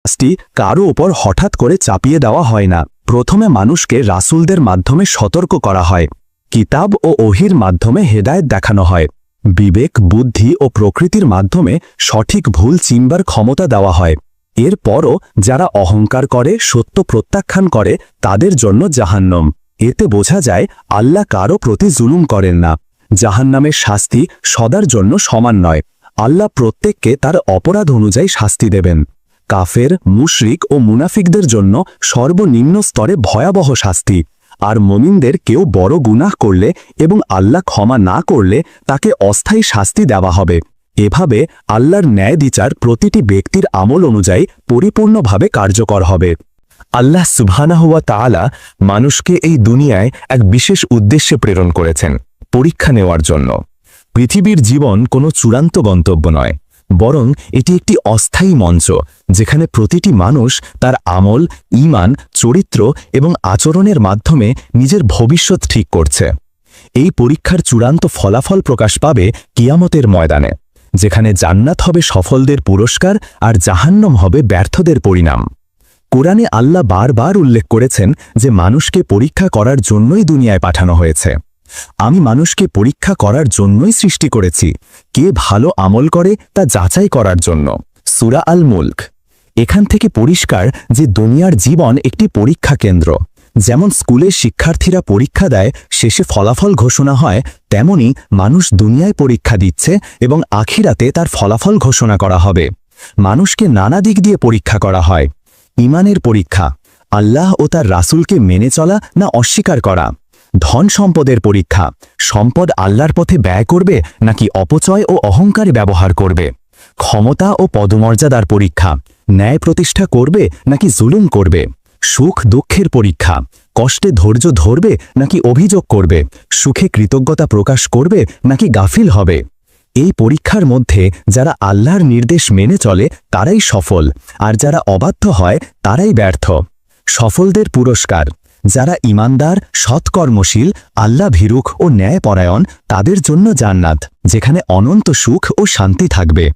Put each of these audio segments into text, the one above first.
শাস্তি কারো ওপর হঠাৎ করে চাপিয়ে দেওয়া হয় না। প্রথমে মানুষকে রাসূলদের মাধ্যমে সতর্ক করা হয়, কিতাব ও ওহীর মাধ্যমে হেদায়েত দেখানো হয়, বিবেক, বুদ্ধি ও প্রকৃতির মাধ্যমে সঠিক ভুল চিনবার ক্ষমতা দেওয়া হয়। এরপরও যারা অহংকার করে, সত্য প্রত্যাখ্যান করে, তাদের জন্য জাহান্নাম। এতে বোঝা যায় আল্লাহ কারো প্রতি জুলুম করেন না। জাহান্নামের শাস্তি সদার জন্য সমান নয়। আল্লাহ প্রত্যেককে তার অপরাধ অনুযায়ী শাস্তি দেবেন। কাফের, মুশরিক ও মুনাফিকদের জন্য সর্বনিম্ন স্তরে ভয়াবহ শাস্তি, আর মুমিনদের কেউ বড় গুনাহ করলে এবং আল্লাহ ক্ষমা না করলে তাকে অস্থায়ী শাস্তি দেওয়া হবে। এভাবে আল্লাহর ন্যায় বিচার প্রতিটি ব্যক্তির আমল অনুযায়ী পরিপূর্ণভাবে কার্যকর হবে। আল্লাহ সুবহানাহু ওয়া তাআলা মানুষকে এই দুনিয়ায় এক বিশেষ উদ্দেশ্যে প্রেরণ করেছেন, পরীক্ষা নেওয়ার জন্য। পৃথিবীর জীবন কোনো চূড়ান্ত গন্তব্য নয়, বরং এটি একটি অস্থায়ী মঞ্চ, যেখানে প্রতিটি মানুষ তার আমল, ঈমান, চরিত্র এবং আচরণের মাধ্যমে নিজের ভবিষ্যৎ ঠিক করছে। এই পরীক্ষার চূড়ান্ত ফলাফল প্রকাশ পাবে কিয়ামতের ময়দানে, যেখানে জান্নাত হবে সফলদের পুরস্কার আর জাহান্নাম হবে ব্যর্থদের পরিণাম। কোরআনে আল্লাহ বারবার উল্লেখ করেছেন যে মানুষকে পরীক্ষা করার জন্যই দুনিয়ায় পাঠানো হয়েছে। আমি মানুষকে পরীক্ষা করার জন্যই সৃষ্টি করেছি, কে ভালো আমল করে তা যাচাই করার জন্য। সূরা আল মুলক। এখান থেকে পরিষ্কার যে দুনিয়ার জীবন একটি পরীক্ষা কেন্দ্র। যেমন স্কুলের শিক্ষার্থীরা পরীক্ষা দেয়, শেষে ফলাফল ঘোষণা হয়, তেমনি মানুষ দুনিয়ায় পরীক্ষা দিচ্ছে এবং আখিরাতে তার ফলাফল ঘোষণা করা হবে। মানুষকে নানা দিক দিয়ে পরীক্ষা করা হয়। ঈমানের পরীক্ষা, আল্লাহ ও তার রাসূলকে মেনে চলা না অস্বীকার করা। ধন সম্পদের পরীক্ষা, সম্পদ আল্লাহর পথে ব্যয় করবে নাকি অপচয় ও অহংকারে ব্যবহার করবে। ক্ষমতা ও পদমর্যাদার পরীক্ষা, ন্যায় প্রতিষ্ঠা করবে নাকি জুলুম করবে। সুখ দুঃখের পরীক্ষা, কষ্টে ধৈর্য ধরবে নাকি অভিযোগ করবে। সুখে কৃতজ্ঞতা প্রকাশ করবে নাকি গাফিল হবে। এই পরীক্ষার মধ্যে যারা আল্লাহর নির্দেশ মেনে চলে তারাই সফল, আর যারা অবাধ্য হয় তারাই ব্যর্থ। সফলদের পুরস্কার, যারা ঈমানদার, সৎকর্মশীল, আল্লাহ ভীরুক ও ন্যায়পরায়ণ, তাদের জন্য জান্নাত, যেখানে অনন্ত সুখ ও শান্তি থাকবে।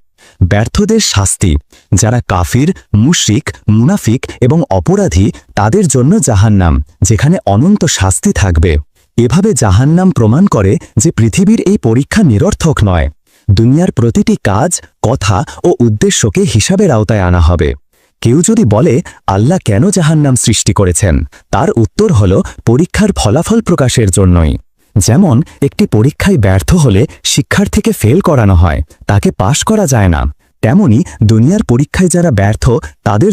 ব্যর্থদের শাস্তি, যারা কাফির, মুশরিক, মুনাফিক এবং অপরাধী, তাদের জন্য জাহান্নাম, যেখানে অনন্ত শাস্তি থাকবে। এভাবে জাহান্নাম প্রমাণ করে যে পৃথিবীর এই পরীক্ষা নিরর্থক নয়। দুনিয়ার প্রতিটি কাজ, কথা ও উদ্দেশ্যকে হিসাবের আওতায় আনা হবে। কেউ যদি বলে আল্লাহ কেন জাহান্নাম সৃষ্টি করেছেন, তার উত্তর হল পরীক্ষার ফলাফল প্রকাশের জন্যই। যেমন একটি পরীক্ষায় ব্যর্থ হলে শিক্ষার্থীকে ফেল করানো হয়, তাকে পাশ করা যায় না, তেমনি দুনিয়ার পরীক্ষায় যারা ব্যর্থ তাদের